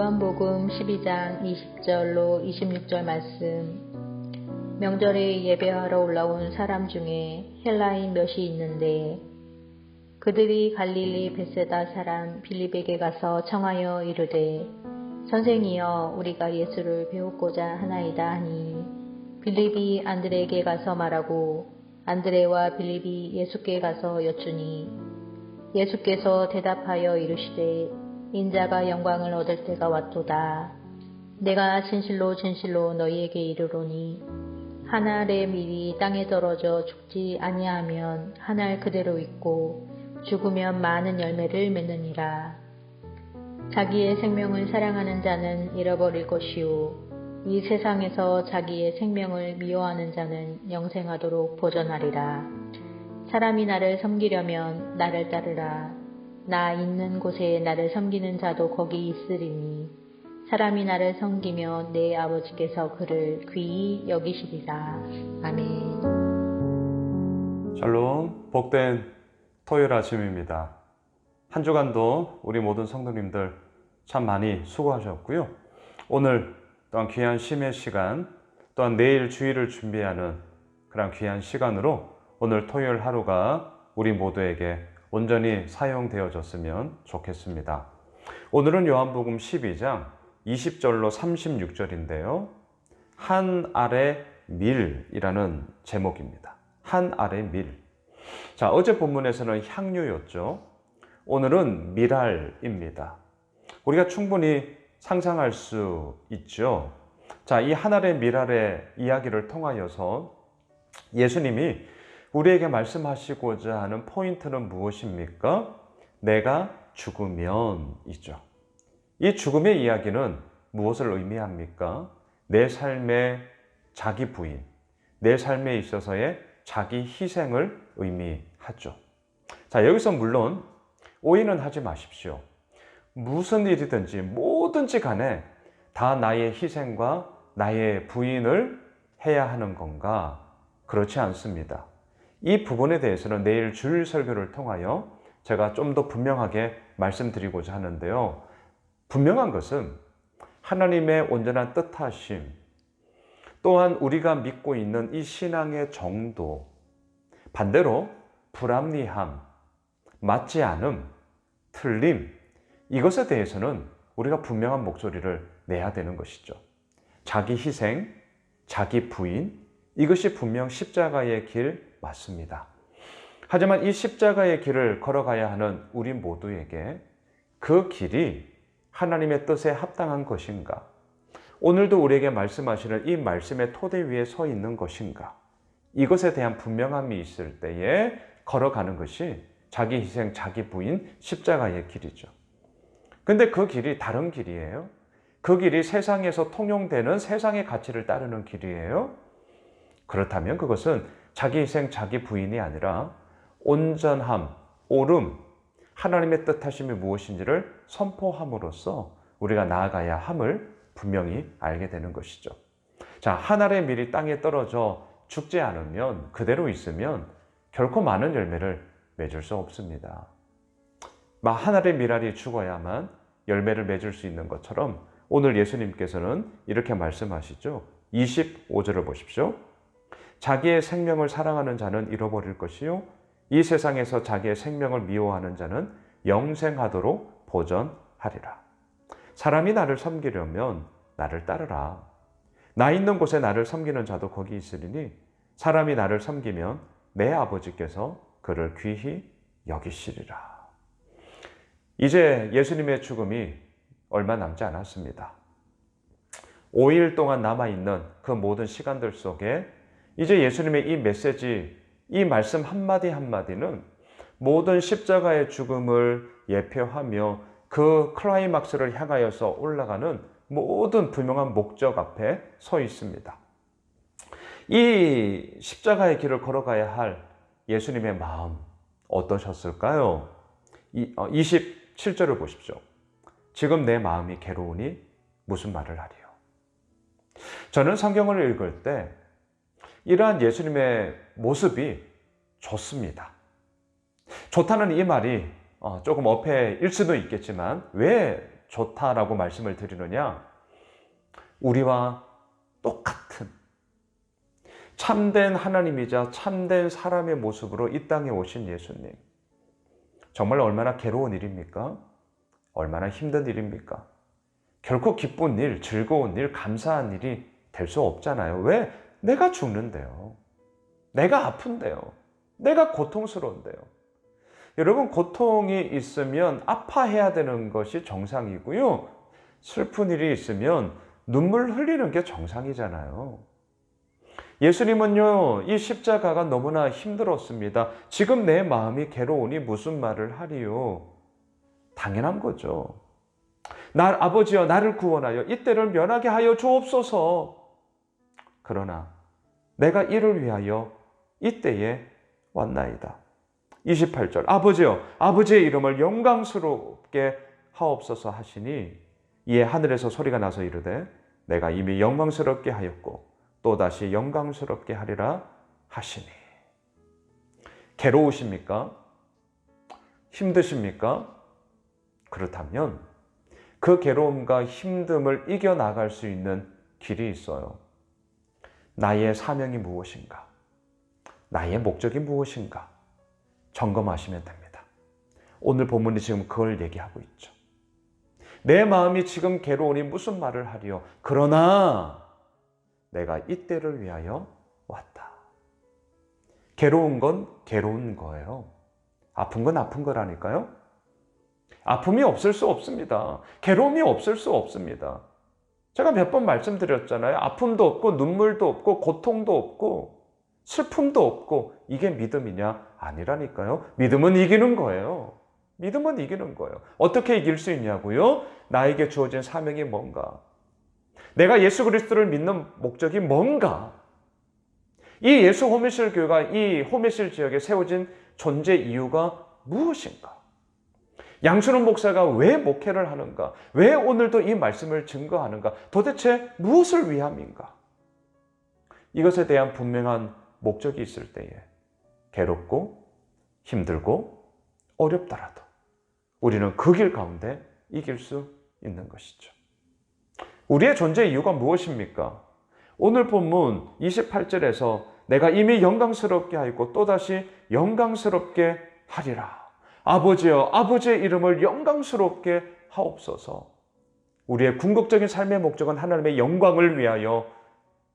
요한복음 12장 20절로 26절 말씀. 명절에 예배하러 올라온 사람 중에 헬라인 몇이 있는데 그들이 갈릴리 벳세다 사람 빌립에게 가서 청하여 이르되 선생이여 우리가 예수를 배우고자 하나이다 하니 빌립이 안드레에게 가서 말하고 안드레와 빌립이 예수께 가서 여쭈니 예수께서 대답하여 이르시되 인자가 영광을 얻을 때가 왔도다. 내가 진실로 진실로 너희에게 이르노니 한 알의 밀이 땅에 떨어져 죽지 아니하면 한 알 그대로 있고 죽으면 많은 열매를 맺느니라. 자기의 생명을 사랑하는 자는 잃어버릴 것이요 이 세상에서 자기의 생명을 미워하는 자는 영생하도록 보전하리라. 사람이 나를 섬기려면 나를 따르라. 나 있는 곳에 나를 섬기는 자도 거기 있으리니 사람이 나를 섬기면 내 아버지께서 그를 귀히 여기시리라. 아멘. 샬롬, 복된 토요일 아침입니다. 한 주간도 우리 모든 성도님들 참 많이 수고하셨고요. 오늘 또한 귀한 쉼의 시간, 또한 내일 주일을 준비하는 그런 귀한 시간으로 오늘 토요일 하루가 우리 모두에게 온전히 사용되어졌으면 좋겠습니다. 오늘은 요한복음 12장 20절로 36절인데요. 한 알의 밀이라는 제목입니다. 한 알의 밀. 자, 어제 본문에서는 향유였죠. 오늘은 밀알입니다. 우리가 충분히 상상할 수 있죠. 자, 이 한 알의 밀알의 이야기를 통하여서 예수님이 우리에게 말씀하시고자 하는 포인트는 무엇입니까? 내가 죽으면이죠. 이 죽음의 이야기는 무엇을 의미합니까? 내 삶의 자기 부인, 내 삶에 있어서의 자기 희생을 의미하죠. 자, 여기서 물론 오해는 하지 마십시오. 무슨 일이든지 뭐든지 간에 다 나의 희생과 나의 부인을 해야 하는 건가? 그렇지 않습니다. 이 부분에 대해서는 내일 주일 설교를 통하여 제가 좀 더 분명하게 말씀드리고자 하는데요. 분명한 것은 하나님의 온전한 뜻하심, 또한 우리가 믿고 있는 이 신앙의 정도, 반대로 불합리함, 맞지 않음, 틀림, 이것에 대해서는 우리가 분명한 목소리를 내야 되는 것이죠. 자기 희생, 자기 부인, 이것이 분명 십자가의 길 맞습니다. 하지만 이 십자가의 길을 걸어가야 하는 우리 모두에게 그 길이 하나님의 뜻에 합당한 것인가? 오늘도 우리에게 말씀하시는 이 말씀의 토대 위에 서 있는 것인가? 이것에 대한 분명함이 있을 때에 걸어가는 것이 자기 희생, 자기 부인, 십자가의 길이죠. 근데 그 길이 다른 길이에요. 그 길이 세상에서 통용되는 세상의 가치를 따르는 길이에요. 그렇다면 그것은 자기 희생, 자기 부인이 아니라 온전함, 옳음, 하나님의 뜻하심이 무엇인지를 선포함으로써 우리가 나아가야 함을 분명히 알게 되는 것이죠. 자, 한 알의 밀이 땅에 떨어져 죽지 않으면, 그대로 있으면 결코 많은 열매를 맺을 수 없습니다. 한 알의 밀알이 죽어야만 열매를 맺을 수 있는 것처럼 오늘 예수님께서는 이렇게 말씀하시죠. 25절을 보십시오. 자기의 생명을 사랑하는 자는 잃어버릴 것이요 이 세상에서 자기의 생명을 미워하는 자는 영생하도록 보전하리라. 사람이 나를 섬기려면 나를 따르라. 나 있는 곳에 나를 섬기는 자도 거기 있으리니 사람이 나를 섬기면 내 아버지께서 그를 귀히 여기시리라. 이제 예수님의 죽음이 얼마 남지 않았습니다. 5일 동안 남아있는 그 모든 시간들 속에 이제 예수님의 이 메시지, 이 말씀 한마디 한마디는 모든 십자가의 죽음을 예표하며 그 클라이막스를 향하여서 올라가는 모든 분명한 목적 앞에 서 있습니다. 이 십자가의 길을 걸어가야 할 예수님의 마음 어떠셨을까요? 27절을 보십시오. 지금 내 마음이 괴로우니 무슨 말을 하리요? 저는 성경을 읽을 때 이러한 예수님의 모습이 좋습니다. 좋다는 이 말이 조금 어폐일 수도 있겠지만 왜 좋다라고 말씀을 드리느냐? 우리와 똑같은 참된 하나님이자 참된 사람의 모습으로 이 땅에 오신 예수님. 정말 얼마나 괴로운 일입니까? 얼마나 힘든 일입니까? 결코 기쁜 일, 즐거운 일, 감사한 일이 될 수 없잖아요. 왜? 내가 죽는데요. 내가 아픈데요. 내가 고통스러운데요. 여러분, 고통이 있으면 아파해야 되는 것이 정상이고요. 슬픈 일이 있으면 눈물 흘리는 게 정상이잖아요. 예수님은요, 이 십자가가 너무나 힘들었습니다. 지금 내 마음이 괴로우니 무슨 말을 하리요? 당연한 거죠. 아버지여, 나를 구원하여 이때를 면하게 하여 주옵소서. 그러나 내가 이를 위하여 이때에 왔나이다. 28절, 아버지여, 아버지의 이름을 영광스럽게 하옵소서 하시니 이에 하늘에서 소리가 나서 이르되 내가 이미 영광스럽게 하였고 또다시 영광스럽게 하리라 하시니. 괴로우십니까? 힘드십니까? 그렇다면 그 괴로움과 힘듦을 이겨나갈 수 있는 길이 있어요. 나의 사명이 무엇인가? 나의 목적이 무엇인가? 점검하시면 됩니다. 오늘 본문이 지금 그걸 얘기하고 있죠. 내 마음이 지금 괴로우니 무슨 말을 하리요? 그러나 내가 이때를 위하여 왔다. 괴로운 건 괴로운 거예요. 아픈 건 아픈 거라니까요. 아픔이 없을 수 없습니다. 괴로움이 없을 수 없습니다. 제가 몇 번 말씀드렸잖아요. 아픔도 없고 눈물도 없고 고통도 없고 슬픔도 없고 이게 믿음이냐? 아니라니까요. 믿음은 이기는 거예요. 믿음은 이기는 거예요. 어떻게 이길 수 있냐고요? 나에게 주어진 사명이 뭔가? 내가 예수 그리스도를 믿는 목적이 뭔가? 이 예수 호미실 교회가 이 호미실 지역에 세워진 존재 이유가 무엇인가? 양순원 목사가 왜 목회를 하는가? 왜 오늘도 이 말씀을 증거하는가? 도대체 무엇을 위함인가? 이것에 대한 분명한 목적이 있을 때에 괴롭고 힘들고 어렵더라도 우리는 그 길 가운데 이길 수 있는 것이죠. 우리의 존재 이유가 무엇입니까? 오늘 본문 28절에서 내가 이미 영광스럽게 하였고 또다시 영광스럽게 하리라. 아버지여, 아버지의 이름을 영광스럽게 하옵소서. 우리의 궁극적인 삶의 목적은 하나님의 영광을 위하여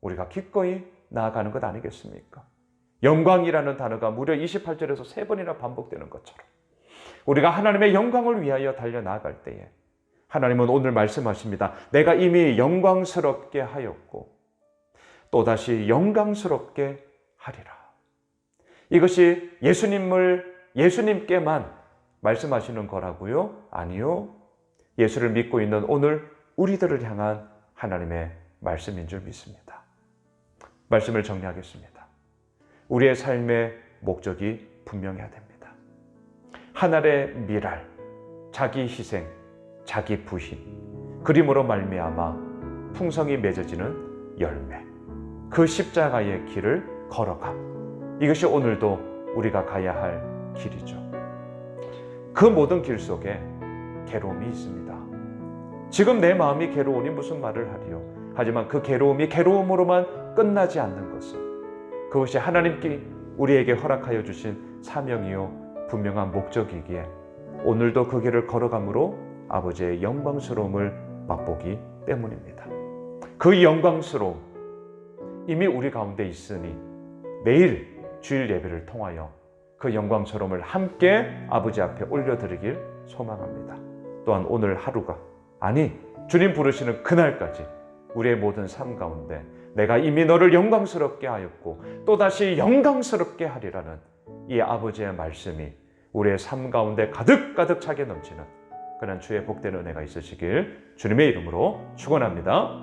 우리가 기꺼이 나아가는 것 아니겠습니까? 영광이라는 단어가 무려 28절에서 3번이나 반복되는 것처럼 우리가 하나님의 영광을 위하여 달려나갈 때에 하나님은 오늘 말씀하십니다. 내가 이미 영광스럽게 하였고 또다시 영광스럽게 하리라. 이것이 예수님께만 말씀하시는 거라고요? 아니요. 예수를 믿고 있는 오늘 우리들을 향한 하나님의 말씀인 줄 믿습니다. 말씀을 정리하겠습니다. 우리의 삶의 목적이 분명해야 됩니다. 하늘의 미랄, 자기 희생, 자기 부인, 그림으로 말미암아 풍성이 맺어지는 열매, 그 십자가의 길을 걸어감. 이것이 오늘도 우리가 가야 할 길이죠. 그 모든 길 속에 괴로움이 있습니다. 지금 내 마음이 괴로우니 무슨 말을 하리요? 하지만 그 괴로움이 괴로움으로만 끝나지 않는 것은 그것이 하나님께 우리에게 허락하여 주신 사명이요 분명한 목적이기에 오늘도 그 길을 걸어감으로 아버지의 영광스러움을 맛보기 때문입니다. 그 영광스러움 이미 우리 가운데 있으니 내일 주일 예배를 통하여 그 영광스러움을 함께 아버지 앞에 올려드리길 소망합니다. 또한 오늘 하루가 주님 부르시는 그날까지 우리의 모든 삶 가운데 내가 이미 너를 영광스럽게 하였고 또다시 영광스럽게 하리라는 이 아버지의 말씀이 우리의 삶 가운데 가득가득 차게 넘치는 그런 주의 복된 은혜가 있으시길 주님의 이름으로 축원합니다.